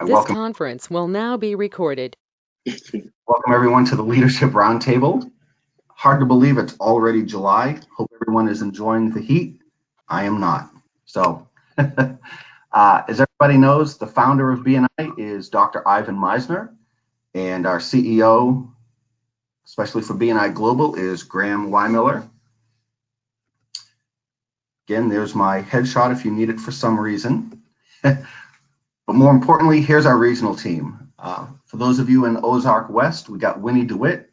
This conference will now be recorded. Welcome everyone to the Leadership Roundtable. Hard to believe it's already July. Hope everyone is enjoying the heat. I am not. So, as everybody knows, the founder of BNI is Dr. Ivan Meisner, and our CEO, especially for BNI Global, is Graham Weimiller. Again, there's my headshot if you need it for some reason. But more importantly, here's our regional team. For those of you in Ozark West, we got Winnie DeWitt,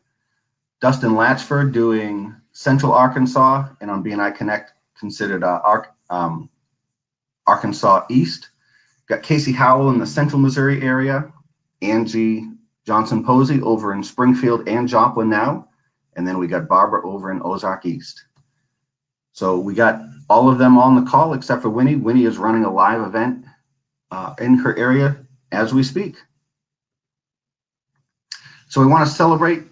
Dustin Latchford doing Central Arkansas, and on BNI Connect considered Arkansas East. Got Casey Howell in the Central Missouri area, Angie Johnson Posey over in Springfield and Joplin now, and then we got Barbara over in Ozark East. So we got all of them on the call except for Winnie. Winnie is running a live event in her area as we speak. So we want to celebrate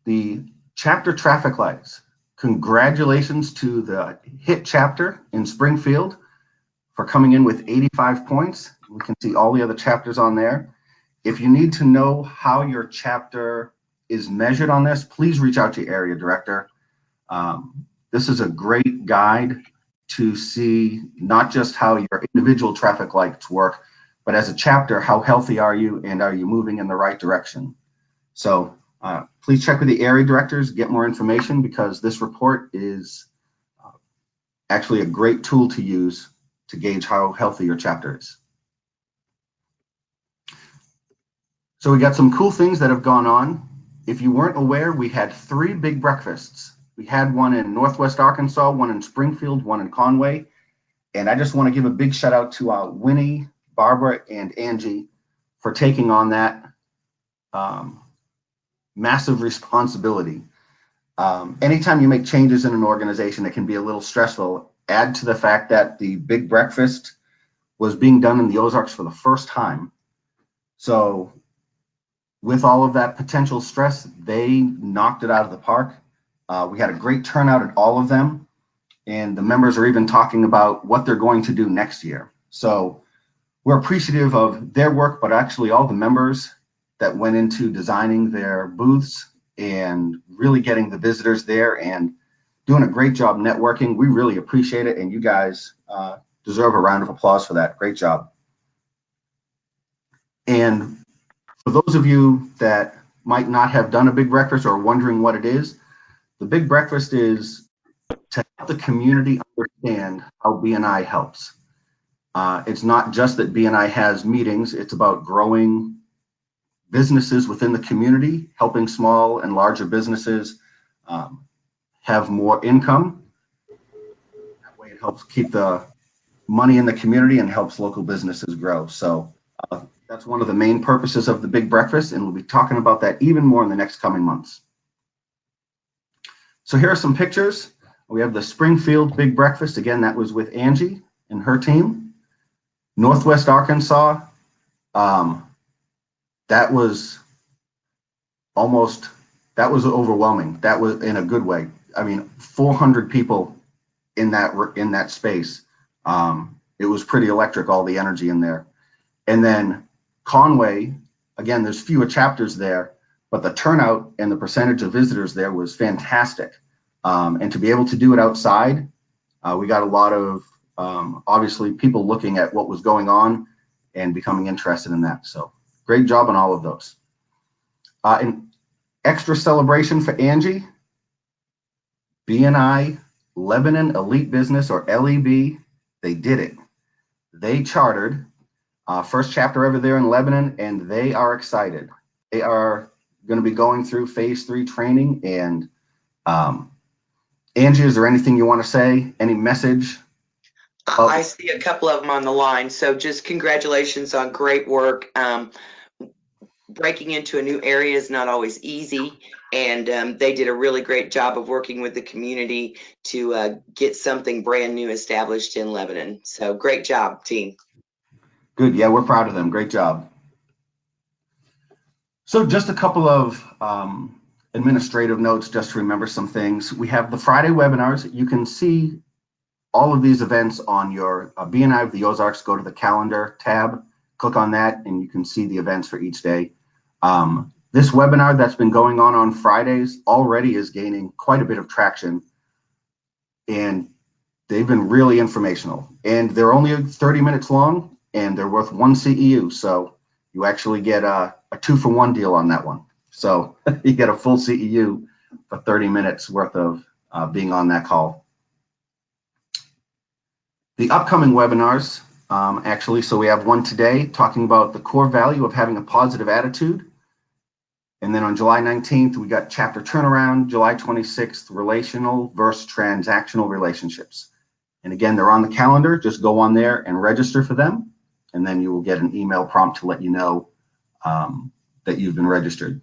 the chapter traffic lights. Congratulations to the HIT chapter in Springfield for coming in with 85 points. We can see all the other chapters on there. If you need to know how your chapter is measured on this, please reach out to your area director. This is a great guide to see not just how your individual traffic lights work, but as a chapter, how healthy are you and are you moving in the right direction? So please check with the area directors, get more information, because this report is actually a great tool to use to gauge how healthy your chapter is. So we got some cool things that have gone on. If you weren't aware, we had 3 big breakfasts. We had one in Northwest Arkansas, one in Springfield, one in Conway. And I just want to give a big shout out to Winnie, Barbara, and Angie for taking on that massive responsibility. Anytime you make changes in an organization, it can be a little stressful. Add to the fact that the big breakfast was being done in the Ozarks for the first time. So with all of that potential stress, they knocked it out of the park. We had a great turnout at all of them, and the members are even talking about what they're going to do next year. So we're appreciative of their work, but actually all the members that went into designing their booths and really getting the visitors there and doing a great job networking. We really appreciate it, and you guys deserve a round of applause for that. Great job. And for those of you that might not have done a big breakfast or wondering what it is, the big breakfast is to help the community understand how BNI helps. It's not just that BNI has meetings, it's about growing businesses within the community, helping small and larger businesses have more income. That way it helps keep the money in the community and helps local businesses grow. So that's one of the main purposes of the big breakfast, and we'll be talking about that even more in the next coming months. So here are some pictures. We have the Springfield big breakfast. Again, that was with Angie and her team. Northwest Arkansas, that was overwhelming. That was in a good way. I mean, 400 people in that space. It was pretty electric, all the energy in there. And then Conway, again, there's fewer chapters there, but the turnout and the percentage of visitors there was fantastic. And to be able to do it outside, we got a lot of obviously people looking at what was going on and becoming interested in that. So great job on all of those. An extra celebration for Angie, BNI Lebanon Elite Business, or LEB, they did it. They chartered first chapter over there in Lebanon, and they are excited. They are going to be going through phase 3 training. And Angie, is there anything you want to say? Any message? I see a couple of them on the line. So just congratulations on great work. Breaking into a new area is not always easy, and they did a really great job of working with the community to get something brand new established in Lebanon. So great job, team. Good. Yeah, we're proud of them. Great job. So just a couple of administrative notes just to remember some things. We have the Friday webinars. You can see all of these events on your BNI of the Ozarks. Go to the calendar tab, click on that and you can see the events for each day. This webinar that's been going on Fridays already is gaining quite a bit of traction, and they've been really informational, and they're only 30 minutes long and they're worth 1 CEU. So you actually get a 2-for-1 deal on that one. So you get a full CEU for 30 minutes worth of being on that call. The upcoming webinars, actually, so we have one today talking about the core value of having a positive attitude. And then on July 19th, we got chapter turnaround, July 26th, relational versus transactional relationships. And again, they're on the calendar. Just go on there and register for them. And then you will get an email prompt to let you know that you've been registered.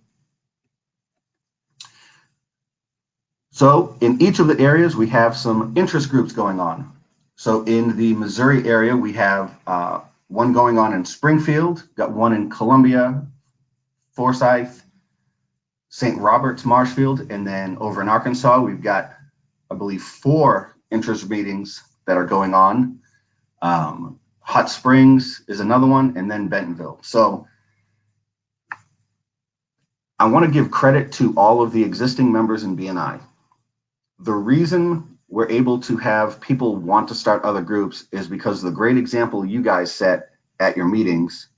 So in each of the areas, we have some interest groups going on. So in the Missouri area, we have one going on in Springfield, got one in Columbia, Forsyth, St. Roberts, Marshfield, and then over in Arkansas, we've got, I believe, 4 interest meetings that are going on. Hot Springs is another one, and then Bentonville. So I want to give credit to all of the existing members in BNI. The reason we're able to have people want to start other groups is because of the great example you guys set at your meetings.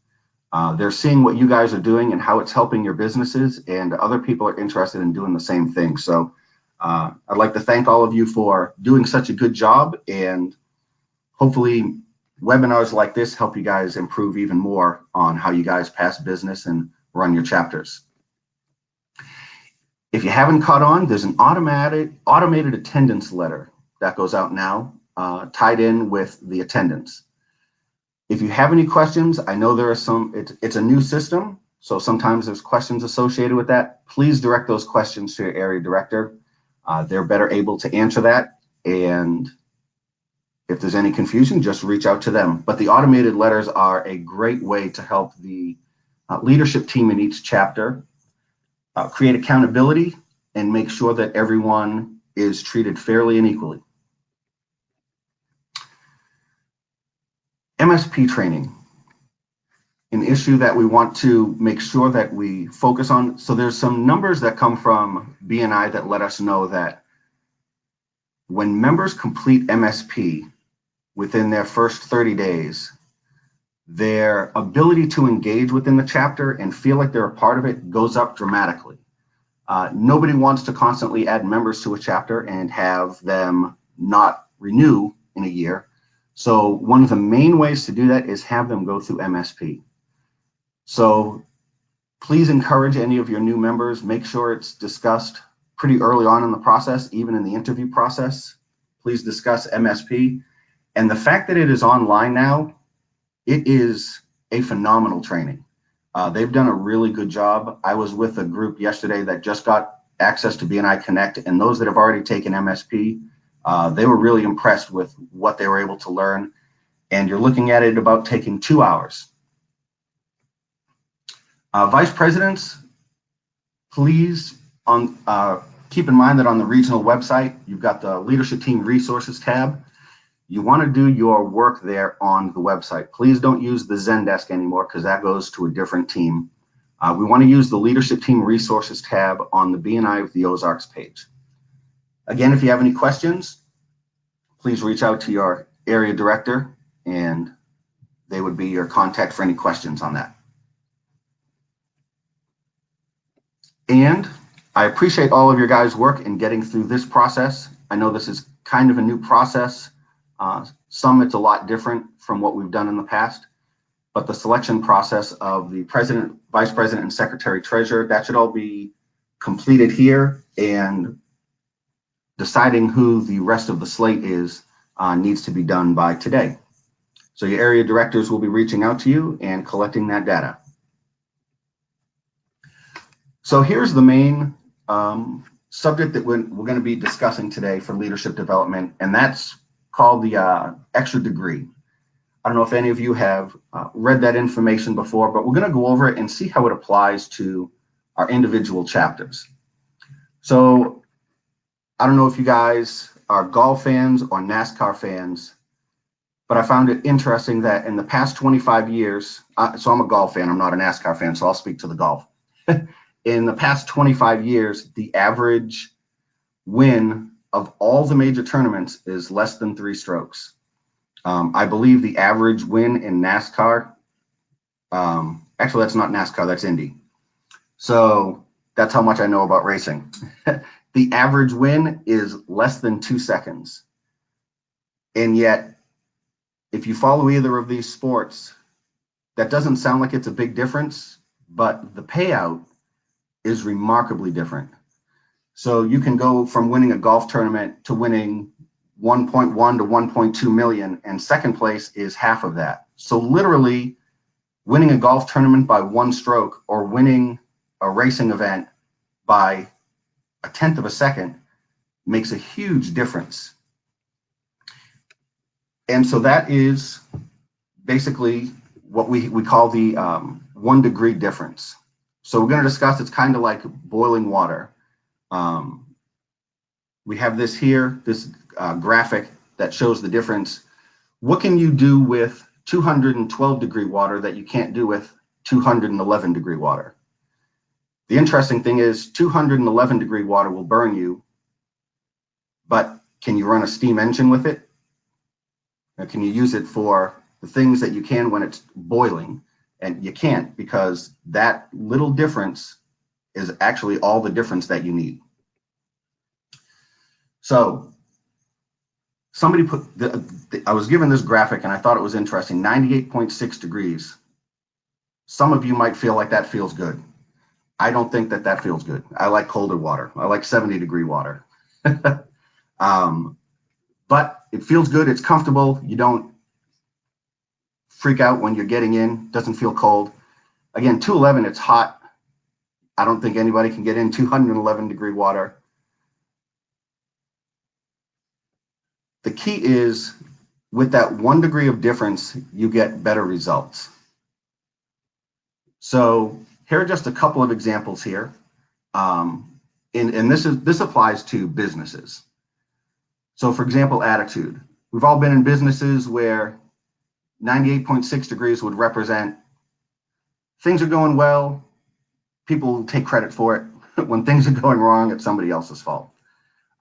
They're seeing what you guys are doing and how it's helping your businesses, and other people are interested in doing the same thing. So I'd like to thank all of you for doing such a good job, and hopefully webinars like this help you guys improve even more on how you guys pass business and run your chapters. If you haven't caught on, there's an automated attendance letter that goes out now, tied in with the attendance. If you have any questions, I know there are some, it's a new system, so sometimes there's questions associated with that. Please direct those questions to your area director. They're better able to answer that, and if there's any confusion, just reach out to them. But the automated letters are a great way to help the leadership team in each chapter create accountability and make sure that everyone is treated fairly and equally. MSP training, an issue that we want to make sure that we focus on. So there's some numbers that come from BNI that let us know that when members complete MSP within their first 30 days, their ability to engage within the chapter and feel like they're a part of it goes up dramatically. Nobody wants to constantly add members to a chapter and have them not renew in a year. So one of the main ways to do that is have them go through MSP. So please encourage any of your new members, make sure it's discussed pretty early on in the process, even in the interview process. Please discuss MSP. And the fact that it is online now, it is a phenomenal training. They've done a really good job. I was with a group yesterday that just got access to BNI Connect, and those that have already taken MSP, they were really impressed with what they were able to learn. And you're looking at it about taking 2 hours. Vice presidents, please keep in mind that on the regional website, you've got the leadership team resources tab. You want to do your work there on the website. Please don't use the Zendesk anymore, because that goes to a different team. We want to use the leadership team resources tab on the BNI of the Ozarks page. Again, if you have any questions, please reach out to your area director, and they would be your contact for any questions on that. And I appreciate all of your guys' work in getting through this process. I know this is kind of a new process. Some it's a lot different from what we've done in the past, but the selection process of the president, vice president, and secretary treasurer, that should all be completed here, and deciding who the rest of the slate is needs to be done by today. So your area directors will be reaching out to you and collecting that data. So here's the main subject that we're going to be discussing today for leadership development, and that's called the extra degree. I don't know if any of you have read that information before, but we're going to go over it and see how it applies to our individual chapters. So I don't know if you guys are golf fans or NASCAR fans, but I found it interesting that in the past 25 years, so I'm a golf fan, I'm not a NASCAR fan, so I'll speak to the golf. In the past 25 years, the average win of all the major tournaments is less than 3 strokes. I believe the average win in NASCAR, actually that's not NASCAR, that's Indy. So that's how much I know about racing. The average win is less than 2 seconds. And yet, if you follow either of these sports, that doesn't sound like it's a big difference, but the payout is remarkably different. So you can go from winning a golf tournament to winning 1.1 to 1.2 million, and second place is half of that. So literally winning a golf tournament by 1 stroke or winning a racing event by 1/10 of a second makes a huge difference. And so that is basically what we call the 1 degree difference. So we're going to discuss, it's kind of like boiling water. We have this here, this graphic that shows the difference. What can you do with 212 degree water that you can't do with 211 degree water? The interesting thing is 211 degree water will burn you, but can you run a steam engine with it? Or can you use it for the things that you can when it's boiling? And you can't, because that little difference is actually all the difference that you need. So somebody put, I was given this graphic and I thought it was interesting, 98.6 degrees. Some of you might feel like that feels good. I don't think that that feels good. I like colder water. I like 70 degree water. But it feels good, it's comfortable. You don't freak out when you're getting in, doesn't feel cold. Again, 211, it's hot. I don't think anybody can get in 211 degree water. The key is, with that 1 degree of difference, you get better results. So here are just a couple of examples here. And this applies to businesses. So for example, attitude. We've all been in businesses where 98.6 degrees would represent things are going well, people take credit for it. When things are going wrong, it's somebody else's fault.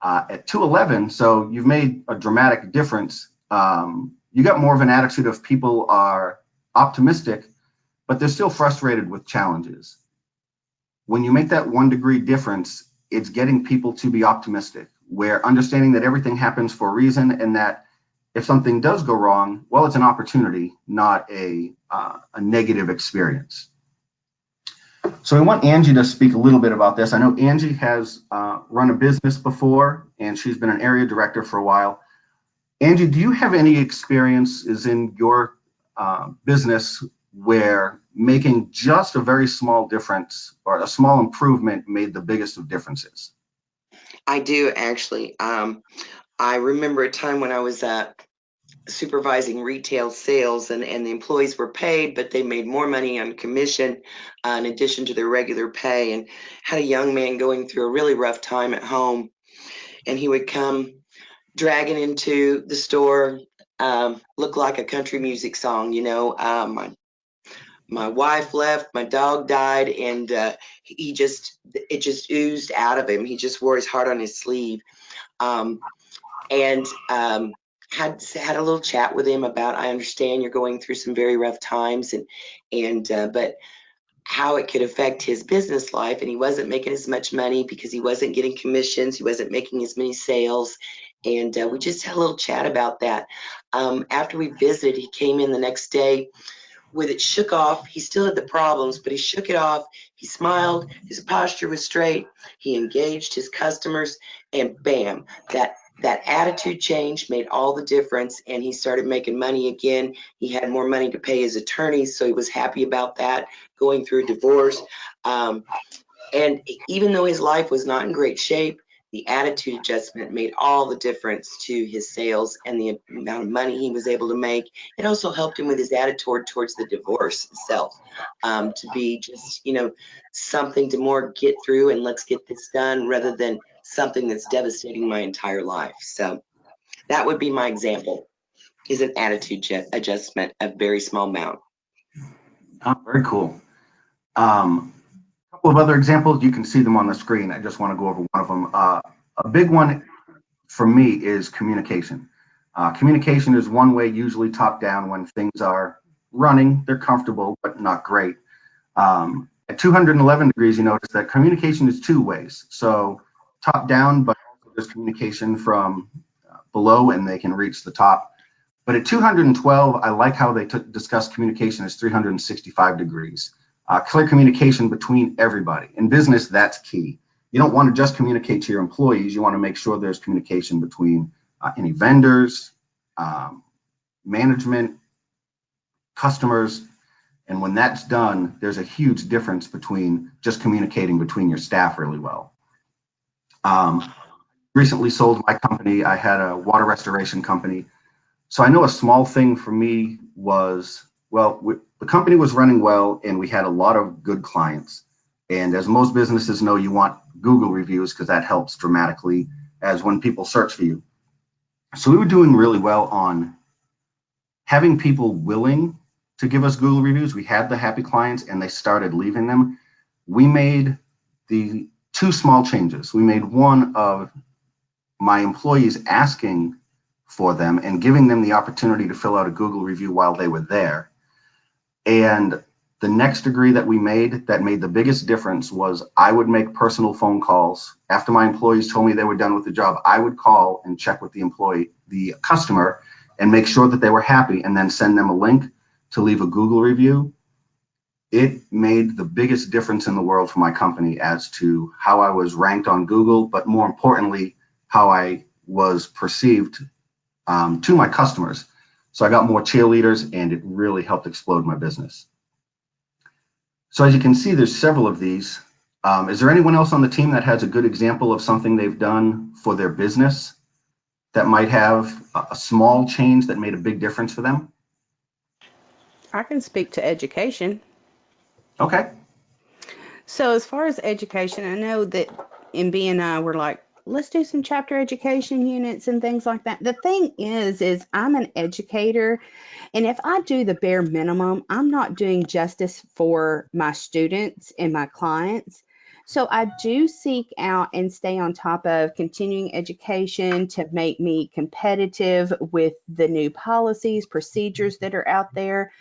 At 211, so you've made a dramatic difference. You got more of an attitude of people are optimistic, but they're still frustrated with challenges. When you make that 1 degree difference, it's getting people to be optimistic, where understanding that everything happens for a reason, and that if something does go wrong, well, it's an opportunity, not a negative experience. So I want Angie to speak a little bit about this. I know Angie has run a business before, and she's been an area director for a while. Angie, do you have any experiences in your business where making just a very small difference or a small improvement made the biggest of differences? I do actually. I remember a time when I was supervising retail sales, and the employees were paid, but they made more money on commission in addition to their regular pay, and had a young man going through a really rough time at home, and he would come dragging into the store, look like a country music song, my wife left, my dog died, and it just oozed out of him. He just wore his heart on his sleeve. And had a little chat with him about, I understand you're going through some very rough times, but how it could affect his business life. And he wasn't making as much money because he wasn't getting commissions, he wasn't making as many sales. And we just had a little chat about that. After we visited, he came in the next day with it shook off. He still had the problems, but he shook it off. He smiled, his posture was straight, he engaged his customers, and bam, that attitude change made all the difference, and he started making money again. He had more money to pay his attorneys, so he was happy about that, going through a divorce. And even though his life was not in great shape, the attitude adjustment made all the difference to his sales and the amount of money he was able to make. It also helped him with his attitude towards the divorce itself, to be just, something to more get through and let's get this done, rather than something that's devastating my entire life. So that would be my example. is an attitude adjustment, a very small amount. Very cool. A couple of other examples, you can see them on the screen. I just want to go over one of them. A big one for me is communication. Communication is one way, usually top down, when things are running, they're comfortable, but not great. At 211 degrees, you notice that communication is two ways. So top down, but also there's communication from below and they can reach the top. But at 212, I like how they discuss communication as 365 degrees. Clear communication between everybody. In business, that's key. You don't want to just communicate to your employees. You want to make sure there's communication between any vendors, management, customers. And when that's done, there's a huge difference between just communicating between your staff really well. Recently sold my company. I had a water restoration company. So I know a small thing for me was, well, the company was running well and we had a lot of good clients. And as most businesses know, you want Google reviews because that helps dramatically as when people search for you. So we were doing really well on having people willing to give us Google reviews. We had the happy clients and they started leaving them. We made the two small changes. We made one of my employees asking for them and giving them the opportunity to fill out a Google review while they were there. And the next degree that we made that made the biggest difference was I would make personal phone calls. After my employees told me they were done with the job, I would call and check with the customer and make sure that they were happy and then send them a link to leave a Google review. It made the biggest difference in the world for my company as to how I was ranked on Google, but more importantly, how I was perceived to my customers. So I got more cheerleaders and it really helped explode my business. So as you can see, there's several of these. Is there anyone else on the team that has a good example of something they've done for their business that might have a small change that made a big difference for them? I can speak to education. Okay. So as far as education, I know that in BNI we're like, let's do some chapter education units and things like that. The thing is I'm an educator, and if I do the bare minimum, I'm not doing justice for my students and my clients. So I do seek out and stay on top of continuing education to make me competitive with the new policies, procedures that are out there.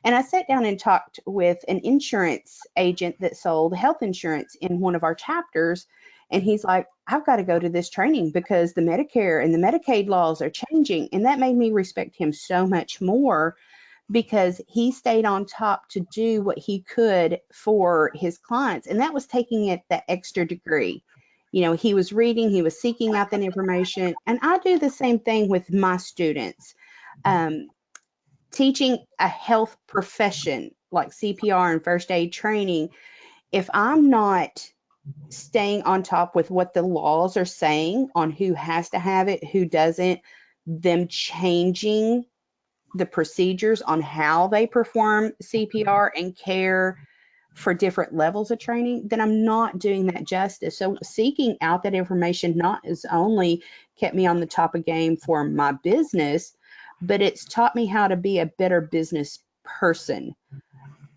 And I sat down and talked with an insurance agent that sold health insurance in one of our chapters. And he's like, I've got to go to this training because the Medicare and the Medicaid laws are changing. And that made me respect him so much more because he stayed on top to do what he could for his clients. And that was taking it that extra degree. You know, he was reading, he was seeking out that information. And I do the same thing with my students. Teaching a health profession like CPR and first aid training, if I'm not staying on top with what the laws are saying on who has to have it, who doesn't, them changing the procedures on how they perform CPR and care for different levels of training, then I'm not doing that justice. So seeking out that information not has only kept me on the top of game for my business, but it's taught me how to be a better business person.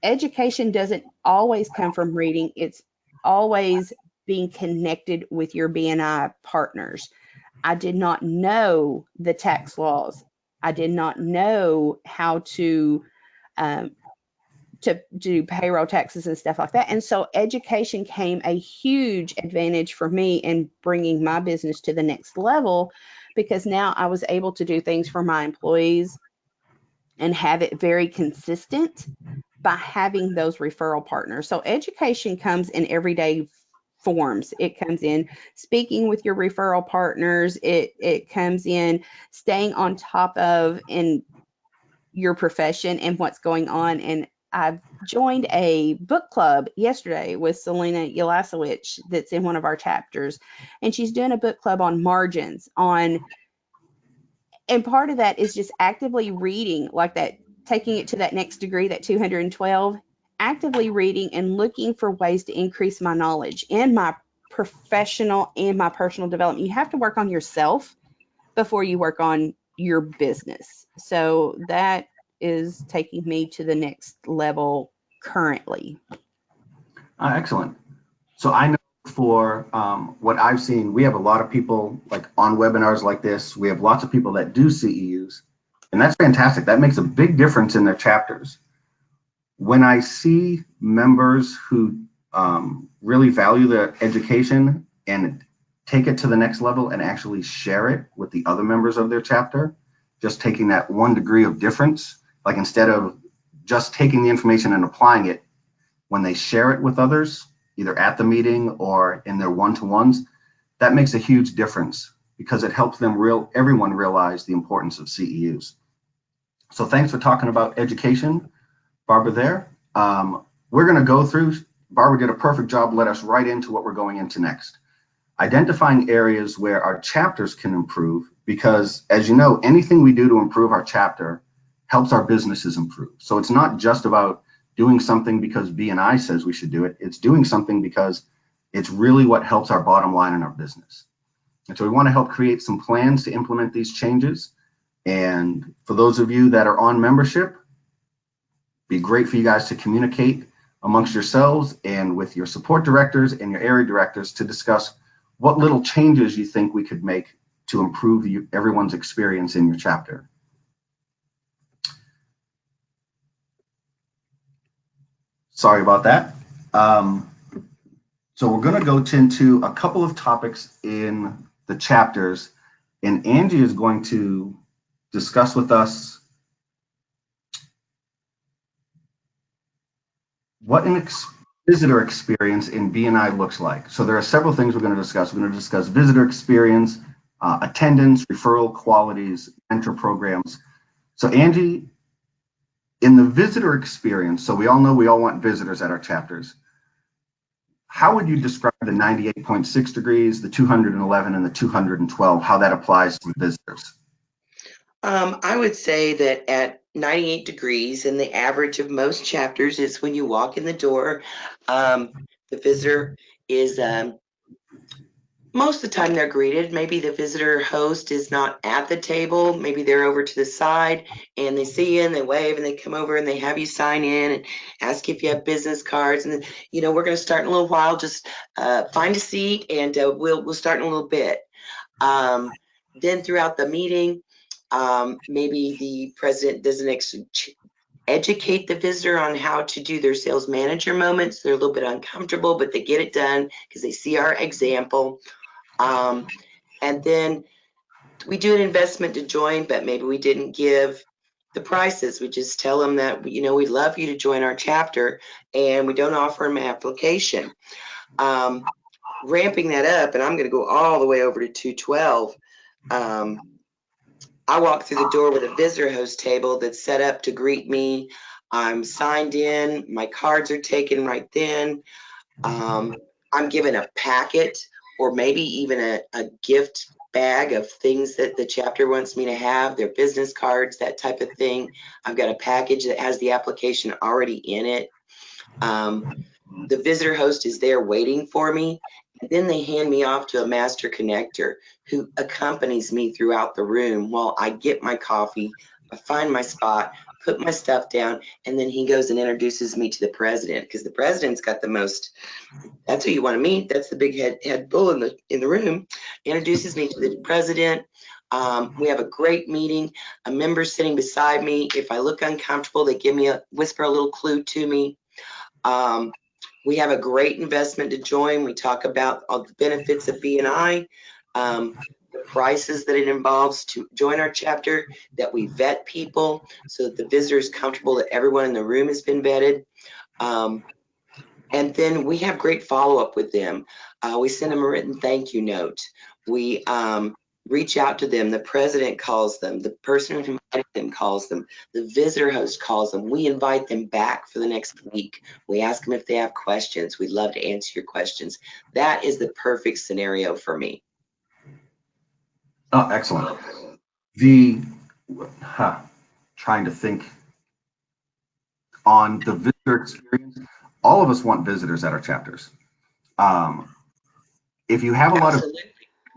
Education doesn't always come from reading. It's always being connected with your BNI partners. I did not know the tax laws. I did not know how um, to do payroll taxes and stuff like that. And so education came a huge advantage for me in bringing my business to the next level because now I was able to do things for my employees and have it very consistent by having those referral partners. So education comes in everyday forms. It comes in speaking with your referral partners. It comes in staying on top of in your profession and what's going on. And I've joined a book club yesterday with Selena Yelasowicz that's in one of our chapters. And she's doing a book club on margins, and part of that is just actively reading, like that, taking it to that next degree, that 212, actively reading and looking for ways to increase my knowledge in my professional and my personal development. You have to work on yourself before you work on your business. So that is taking me to the next level currently. Excellent. So I know for what I've seen, we have a lot of people like on webinars like this. We have lots of people that do CEUs, and that's fantastic. That makes a big difference in their chapters. When I see members who really value their education and take it to the next level and actually share it with the other members of their chapter, just taking that 1 degree of difference, like instead of just taking the information and applying it, when they share it with others, either at the meeting or in their one-to-ones, that makes a huge difference because it helps them everyone realize the importance of CEUs. So thanks for talking about education, Barbara there. We're going to go through, Barbara did a perfect job, led us right into what we're going into next. Identifying areas where our chapters can improve, because as you know, anything we do to improve our chapter helps our businesses improve. So it's not just about doing something because BNI says we should do it. It's doing something because it's really what helps our bottom line in our business. And so we want to help create some plans to implement these changes. And for those of you that are on membership, be great for you guys to communicate amongst yourselves and with your support directors and your area directors to discuss what little changes you think we could make to improve everyone's experience in your chapter. Sorry about that. So we're going to go into a couple of topics in the chapters, and Angie is going to discuss with us what an visitor experience in BNI looks like. So there are several things we're going to discuss. We're going to discuss visitor experience, attendance, referral qualities, mentor programs. So Angie, in the visitor experience, so we all know we all want visitors at our chapters. How would you describe the 98.6 degrees, the 211, and the 212, how that applies to visitors? I would say that at 98 degrees, and the average of most chapters is when you walk in the door, the visitor is most of the time they're greeted. Maybe the visitor host is not at the table. Maybe they're over to the side and they see you and they wave and they come over and they have you sign in and ask if you have business cards. And then, we're going to start in a little while. Just find a seat and we'll start in a little bit. Then throughout the meeting, maybe the president doesn't educate the visitor on how to do their sales manager moments. They're a little bit uncomfortable, but they get it done because they see our example. And then we do an investment to join, but maybe we didn't give the prices. We just tell them that, we'd love you to join our chapter, and we don't offer them an application. Ramping that up, and I'm going to go all the way over to 212. I walk through the door with a visitor host table that's set up to greet me. I'm signed in. My cards are taken right then. I'm given a packet or maybe even a gift bag of things that the chapter wants me to have, their business cards, that type of thing. I've got a package that has the application already in it. The visitor host is there waiting for me. And then they hand me off to a master connector who accompanies me throughout the room while I get my coffee, I find my spot, put my stuff down, and then he goes and introduces me to the president, because the president's got the most, that's who you want to meet. That's the big head bull in the room. Introduces me to the president. We have a great meeting. A member sitting beside me. If I look uncomfortable, they whisper a little clue to me. We have a great investment to join. We talk about all the benefits of BNI, the prices that it involves to join our chapter, that we vet people so that the visitor is comfortable that everyone in the room has been vetted. And then we have great follow-up with them. We send them a written thank you note. We reach out to them. The president calls them. The person who invited them calls them. The visitor host calls them. We invite them back for the next week. We ask them if they have questions. We'd love to answer your questions. That is the perfect scenario for me. Oh, excellent. Trying to think on the visitor experience. All of us want visitors at our chapters. If you have a lot of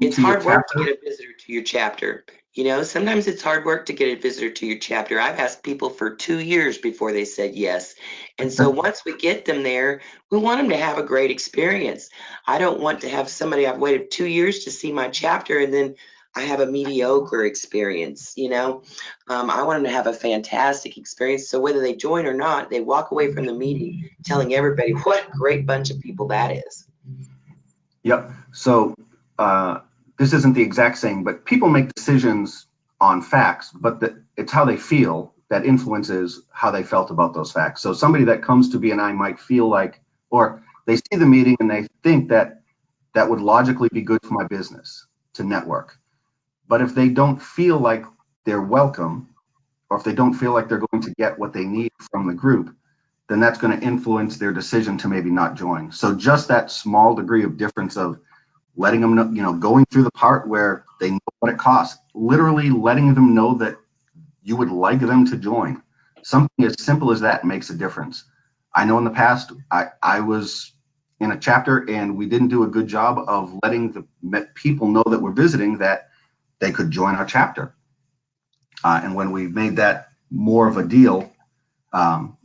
it's hard work to get a visitor to your chapter. You know, sometimes it's hard work to get a visitor to your chapter. I've asked people for 2 years before they said yes. And so once we get them there, we want them to have a great experience. I don't want to have somebody I've waited 2 years to see my chapter and then I have a mediocre experience, you know? I want them to have a fantastic experience. So whether they join or not, they walk away from the meeting telling everybody what a great bunch of people that is. Yep. So this isn't the exact same, but people make decisions on facts, but it's how they feel that influences how they felt about those facts. So somebody that comes to BNI might feel like, or they see the meeting and they think that that would logically be good for my business to network. But if they don't feel like they're welcome, or if they don't feel like they're going to get what they need from the group, then that's going to influence their decision to maybe not join. So just that small degree of difference of letting them know, you know, going through the part where they know what it costs, literally letting them know that you would like them to join. Something as simple as that makes a difference. I know in the past, I was in a chapter and we didn't do a good job of letting the people know that we're visiting that they could join our chapter. And when we made that more of a deal,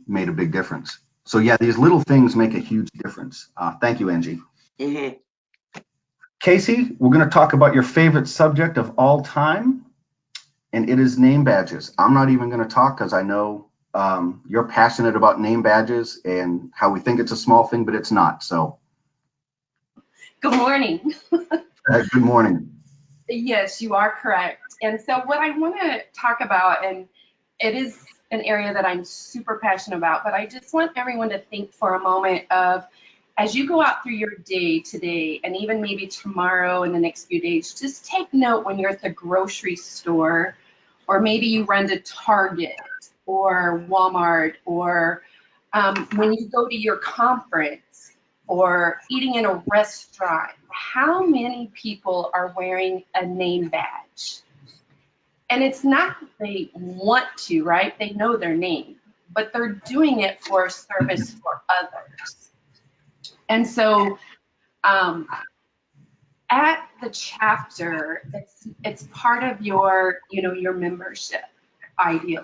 made a big difference. So yeah, these little things make a huge difference. Thank you, Angie. Mm-hmm. Casey, we're going to talk about your favorite subject of all time, and it is name badges. I'm not even going to talk because I know you're passionate about name badges and how we think it's a small thing, but it's not. So Good morning. good morning. Yes, you are correct. And so what I want to talk about, and it is an area that I'm super passionate about, but I just want everyone to think for a moment of, as you go out through your day today, and even maybe tomorrow and the next few days, just take note when you're at the grocery store, or maybe you run to Target or Walmart, or when you go to your conference or eating in a restaurant, how many people are wearing a name badge? And it's not that they want to, right? They know their name, but they're doing it for service for others. And so at the chapter, it's part of your, your membership, ideally.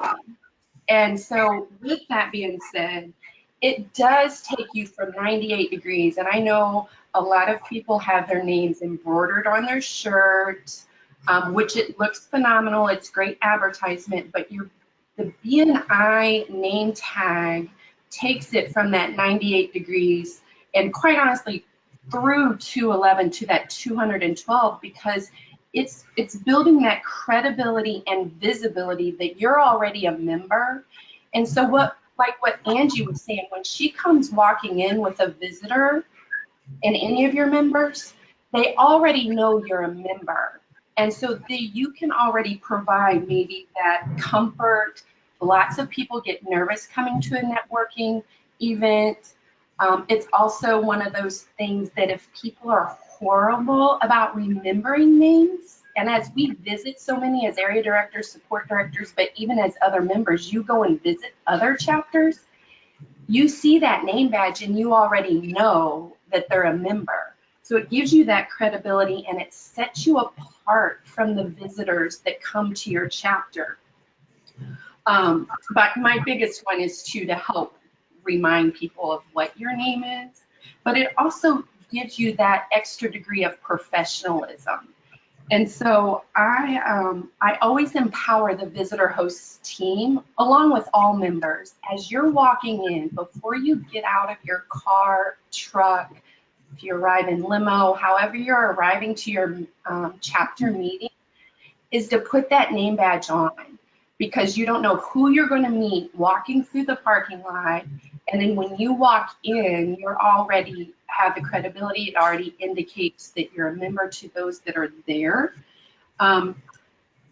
And so with that being said, it does take you from 98 degrees. And I know a lot of people have their names embroidered on their shirt, which it looks phenomenal. It's great advertisement, but the BNI name tag takes it from that 98 degrees and quite honestly through 211 to that 212, because it's building that credibility and visibility that you're already a member. And so what Angie was saying, when she comes walking in with a visitor and any of your members, they already know you're a member. And so you can already provide maybe that comfort. Lots of people get nervous coming to a networking event. It's also one of those things that if people are horrible about remembering names, and as we visit so many as area directors, support directors, but even as other members, you go and visit other chapters, you see that name badge and you already know that they're a member. So it gives you that credibility and it sets you apart from the visitors that come to your chapter. But my biggest one is to help remind people of what your name is, but it also gives you that extra degree of professionalism. And so I always empower the visitor hosts team along with all members. As you're walking in, before you get out of your car, truck, if you arrive in limo, however you're arriving to your chapter meeting, is to put that name badge on, because you don't know who you're going to meet walking through the parking lot. And then when you walk in, you're already have the credibility. It already indicates that you're a member to those that are there.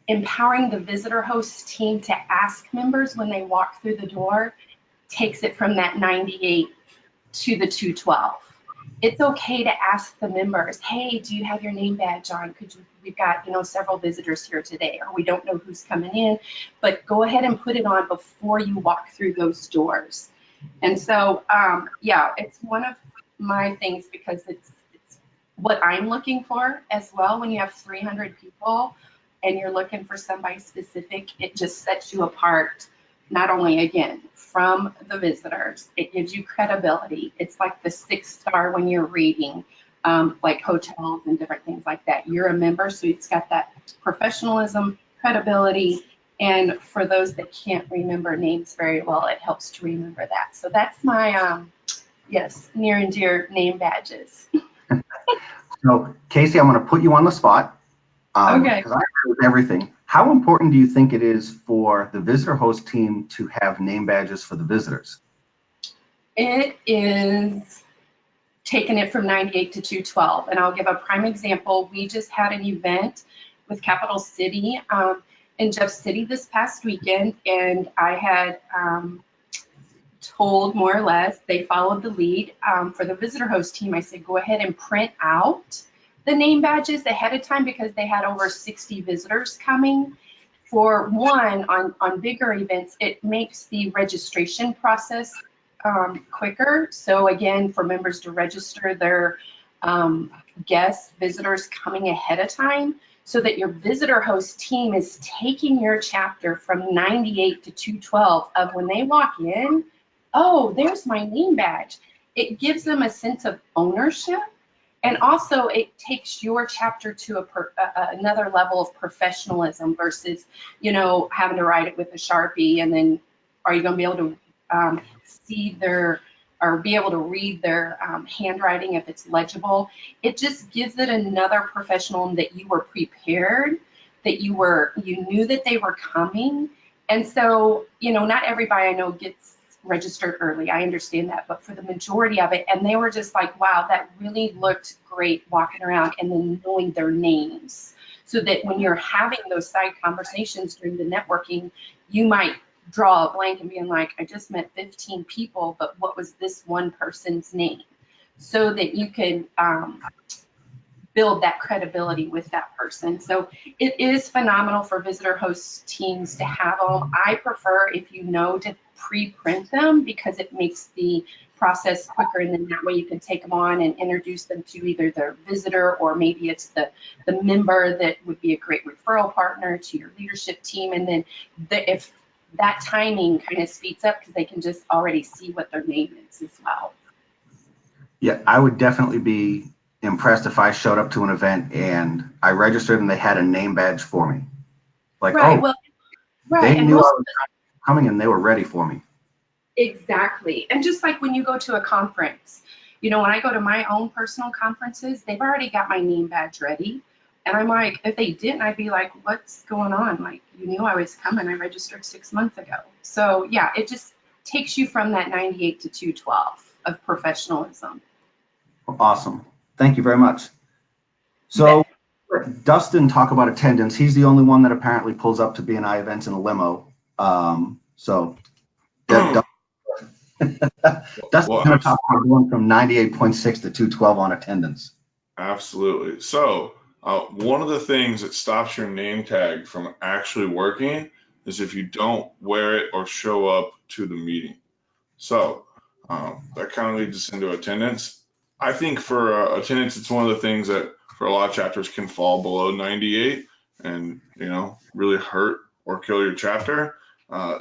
Empowering the visitor host team to ask members when they walk through the door takes it from that 98 to the 212. It's okay to ask the members, hey, do you have your name badge on? We've got, several visitors here today, or we don't know who's coming in, but go ahead and put it on before you walk through those doors. And so, yeah, it's one of my things, because it's what I'm looking for as well. When you have 300 people, and you're looking for somebody specific, it just sets you apart, not only again from the visitors, it gives you credibility. It's like the 6-star when you're reading, like hotels and different things like that. You're a member, so it's got that professionalism, credibility, and for those that can't remember names very well, it helps to remember that. So that's my, yes, near and dear name badges. So, Casey, I'm going to put you on the spot. Okay. Because I agree with everything. How important do you think it is for the visitor host team to have name badges for the visitors? It is taking it from 98 to 212. And I'll give a prime example. We just had an event with Capital City in Jeff City this past weekend, and I had told more or less, they followed the lead for the visitor host team. I said, go ahead and print out the name badges ahead of time because they had over 60 visitors coming. For one, on bigger events, it makes the registration process quicker. So again, for members to register their guests, visitors coming ahead of time, so that your visitor host team is taking your chapter from 98 to 212 of when they walk in, oh, there's my name badge. It gives them a sense of ownership. And also it takes your chapter to another level of professionalism versus, you know, having to write it with a Sharpie and then are you going to be able to see their, or be able to read their handwriting if it's legible. It just gives it another professional that you were prepared, that you knew that they were coming. And so, you know, not everybody I know gets registered early. I understand that, but for the majority of it, and they were just like, wow, that really looked great walking around and then knowing their names so that when you're having those side conversations during the networking, you might draw a blank and being like, I just met 15 people, but what was this one person's name? So that you can build that credibility with that person. So it is phenomenal for visitor host teams to have them. I prefer, if you know, to pre-print them because it makes the process quicker, and then that way you can take them on and introduce them to either their visitor or maybe it's the member that would be a great referral partner to your leadership team. And then if that timing kind of speeds up because they can just already see what their name is as well. Yeah, I would definitely be impressed if I showed up to an event and I registered and they had a name badge for me. Like, right, oh, well, right. they And knew I most was coming and they were ready for me. Exactly. And just like when you go to a conference, you know, when I go to my own personal conferences, they've already got my name badge ready. And I'm like, if they didn't, I'd be like, what's going on? Like, you knew I was coming. I registered 6 months ago. So yeah, it just takes you from that 98 to 212 of professionalism. Awesome. Thank you very much. So Dustin, talk about attendance. He's the only one that apparently pulls up to BNI events in a limo. Dustin's going to talk about going from 98.6 to 212 on attendance. Absolutely. So one of the things that stops your name tag from actually working is if you don't wear it or show up to the meeting. So that kind of leads us into attendance. I think for attendance, it's one of the things that for a lot of chapters can fall below 98 and, you know, really hurt or kill your chapter.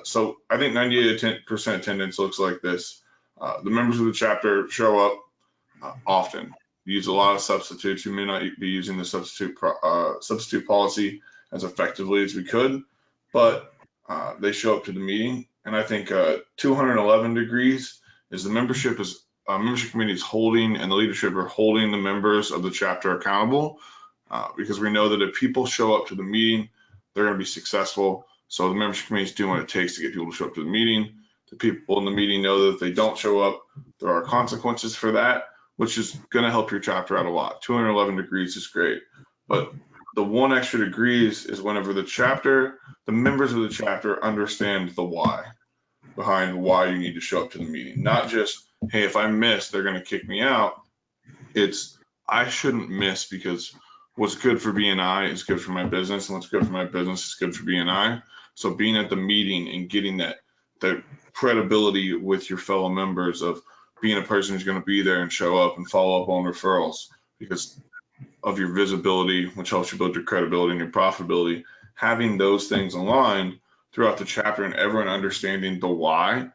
So I think 98% attendance looks like this. The members of the chapter show up often. Use a lot of substitutes. We may not be using the substitute policy as effectively as we could, but they show up to the meeting. And I think 211 degrees is the membership committee is holding, and the leadership are holding the members of the chapter accountable, because we know that if people show up to the meeting, they're going to be successful. So the membership committee is doing what it takes to get people to show up to the meeting. The people in the meeting know that if they don't show up, there are consequences for that, which is going to help your chapter out a lot. 211 degrees is great, but the 1 extra degrees is whenever the members of the chapter understand the why behind why you need to show up to the meeting. Not just, hey, if I miss, they're going to kick me out. It's, I shouldn't miss because what's good for BNI is good for my business, and what's good for my business is good for BNI. So being at the meeting and getting that credibility with your fellow members of being a person who's going to be there and show up and follow up on referrals, because of your visibility, which helps you build your credibility and your profitability. Having those things aligned throughout the chapter and everyone understanding the why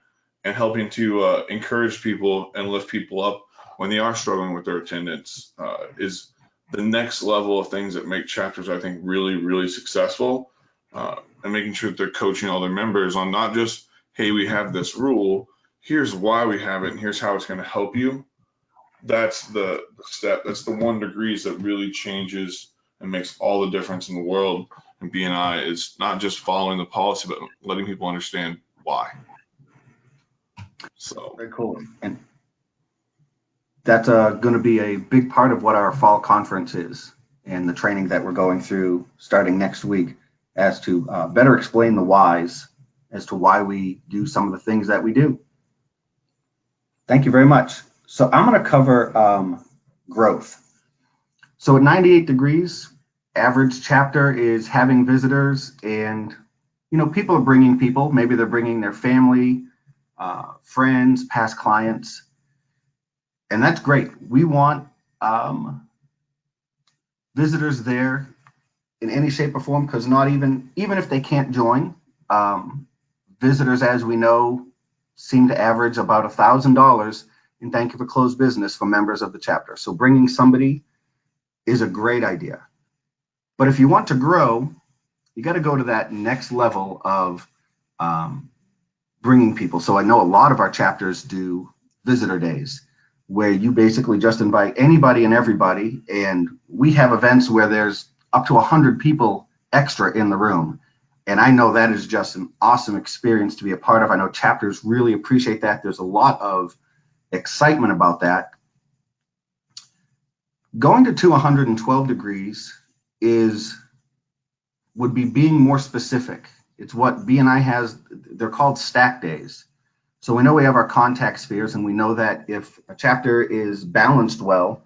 and helping to encourage people and lift people up when they are struggling with their attendance is the next level of things that make chapters, I think, really, really successful, and making sure that they're coaching all their members on not just, hey, we have this rule, here's why we have it, and here's how it's going to help you. That's the step. That's the 1 degree that really changes and makes all the difference in the world. And BNI is not just following the policy, but letting people understand why. So Very cool. And that's going to be a big part of what our fall conference is and the training that we're going through starting next week as to better explain the whys as to why we do some of the things that we do. Thank you very much. So I'm going to cover growth. So at 98 degrees, average chapter is having visitors, and people are bringing people. Maybe they're bringing their family, friends, past clients, and that's great. We want visitors there in any shape or form, because not even if they can't join, visitors, as we know, seem to average about $1,000 in thank you for closed business for members of the chapter. So bringing somebody is a great idea. But if you want to grow, you got to go to that next level of bringing people. So I know a lot of our chapters do visitor days, where you basically just invite anybody and everybody, and we have events where there's up to 100 people extra in the room. And I know that is just an awesome experience to be a part of. I know chapters really appreciate that. There's a lot of excitement about that. Going to 112 degrees would be being more specific. It's what BNI has. They're called stack days. So we know we have our contact spheres, and we know that if a chapter is balanced well,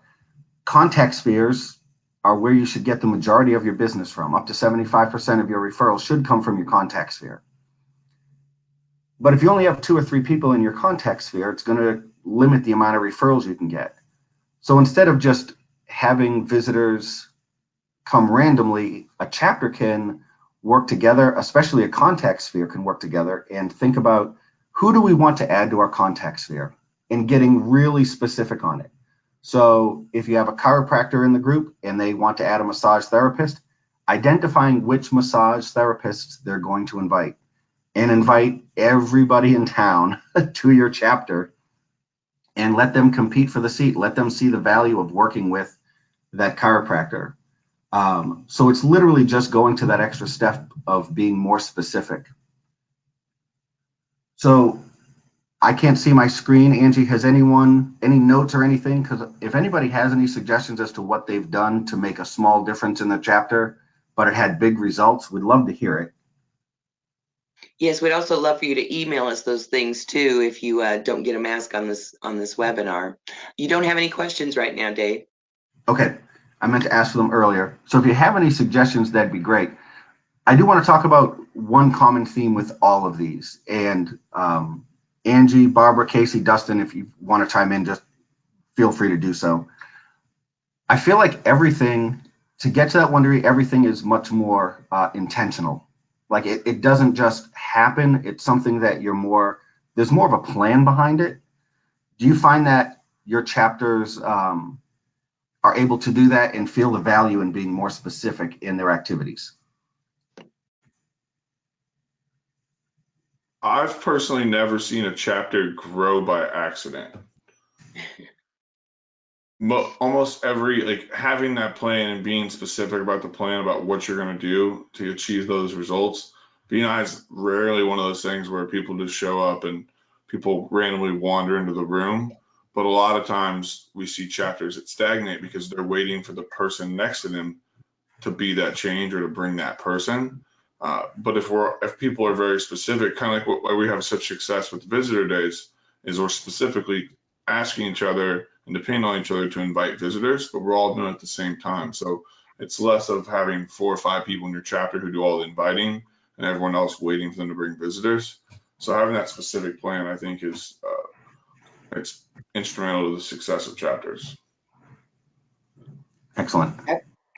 contact spheres are where you should get the majority of your business from. Up to 75% of your referrals should come from your contact sphere. But if you only have 2 or 3 people in your contact sphere, it's going to limit the amount of referrals you can get. So instead of just having visitors come randomly, a chapter can work together, especially a contact sphere can work together and think about, who do we want to add to our contact sphere, and getting really specific on it. So if you have a chiropractor in the group and they want to add a massage therapist, identifying which massage therapists they're going to invite, and invite everybody in town to your chapter and let them compete for the seat. Let them see the value of working with that chiropractor. So it's literally just going to that extra step of being more specific. So I can't see my screen. Angie, has anyone any notes or anything? Because if anybody has any suggestions as to what they've done to make a small difference in the chapter, but it had big results, we'd love to hear it. Yes, we'd also love for you to email us those things too if you don't get a mask on this webinar. You don't have any questions right now, Dave? Okay, I meant to ask for them earlier. So if you have any suggestions, that'd be great. I do want to talk about one common theme with all of these. And Angie, Barbara, Casey, Dustin, if you want to chime in, just feel free to do so. I feel like everything, to get to that 1 degree, everything is much more intentional. Like it doesn't just happen. It's something that there's more of a plan behind it. Do you find that your chapters are able to do that and feel the value in being more specific in their activities? I've personally never seen a chapter grow by accident. But almost having that plan and being specific about the plan, about what you're going to do to achieve those results. BNI is rarely one of those things where people just show up and people randomly wander into the room. But a lot of times we see chapters that stagnate because they're waiting for the person next to them to be that change or to bring that person. But if people are very specific, kind of like why we have such success with visitor days, is we're specifically asking each other and depending on each other to invite visitors, but we're all doing it at the same time. So it's less of having 4 or 5 people in your chapter who do all the inviting and everyone else waiting for them to bring visitors. So having that specific plan, I think, is it's instrumental to the success of chapters. Excellent.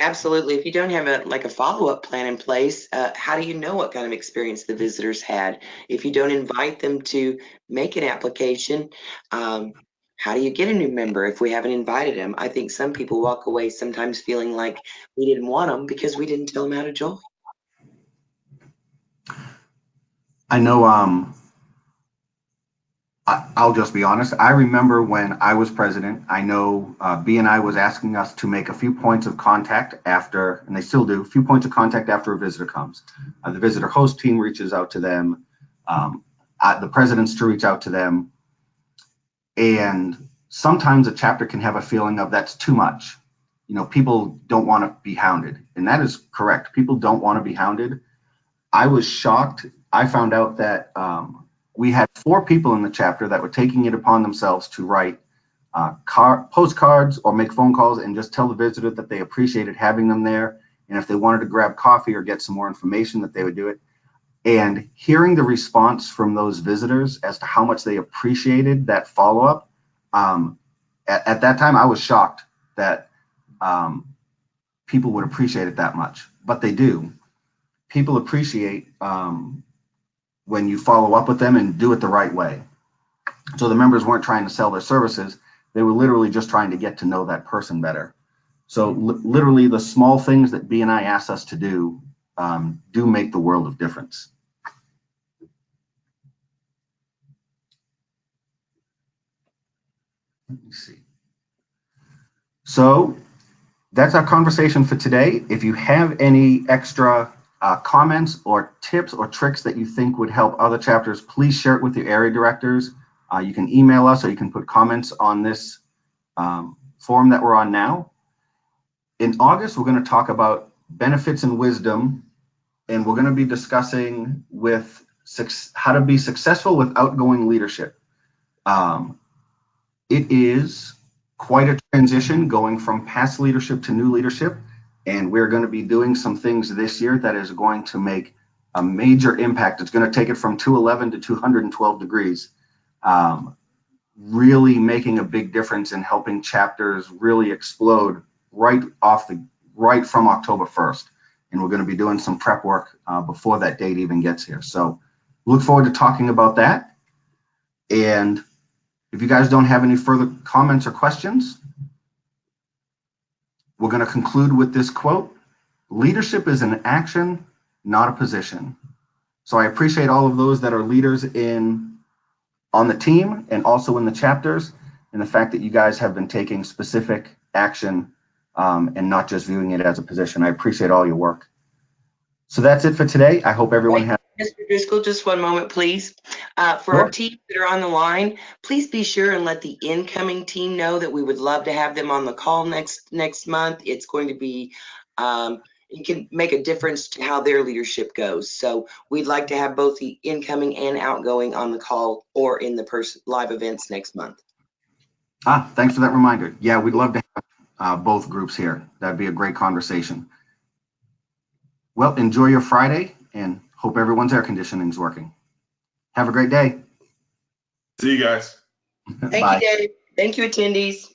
Absolutely. If you don't have a follow-up plan in place, how do you know what kind of experience the visitors had? If you don't invite them to make an application, how do you get a new member if we haven't invited them? I think some people walk away sometimes feeling like we didn't want them because we didn't tell them how to join. I know, I'll just be honest. I remember when I was president, I know B&I was asking us to make a few points of contact after, and they still do, a few points of contact after a visitor comes. The visitor host team reaches out to them, the presidents to reach out to them. And sometimes a chapter can have a feeling of that's too much. You know, people don't want to be hounded. And that is correct. People don't want to be hounded. I was shocked. I found out that we had 4 people in the chapter that were taking it upon themselves to write postcards or make phone calls and just tell the visitor that they appreciated having them there. And if they wanted to grab coffee or get some more information, that they would do it. And hearing the response from those visitors as to how much they appreciated that follow-up, at that time, I was shocked that people would appreciate it that much, but they do. People appreciate when you follow up with them and do it the right way. So the members weren't trying to sell their services. They were literally just trying to get to know that person better. So literally the small things that B&I asks us to do make the world of difference. Let me see. So that's our conversation for today. If you have any extra comments or tips or tricks that you think would help other chapters, please share it with your area directors. You can email us or you can put comments on this forum that we're on now. In August, we're going to talk about benefits and wisdom, and we're going to be discussing with how to be successful with outgoing leadership. It is quite a transition going from past leadership to new leadership. And we're going to be doing some things this year that is going to make a major impact. It's going to take it from 211 to 212 degrees, really making a big difference in helping chapters really explode right from October 1st. And we're going to be doing some prep work before that date even gets here. So look forward to talking about that. And if you guys don't have any further comments or questions, we're going to conclude with this quote: leadership is an action, not a position. So I appreciate all of those that are leaders on the team and also in the chapters, and the fact that you guys have been taking specific action and not just viewing it as a position. I appreciate all your work. So that's it for today. I hope everyone has. Mr. Driscoll, just one moment, please. For Sure. our teams that are on the line, please be sure and let the incoming team know that we would love to have them on the call next month. It's going to be, it can make a difference to how their leadership goes. So we'd like to have both the incoming and outgoing on the call or in the live events next month. Thanks for that reminder. Yeah, we'd love to have both groups here. That'd be a great conversation. Well, enjoy your Friday and hope everyone's air conditioning is working. Have a great day. See you guys. Thank you, Dave. Thank you, attendees.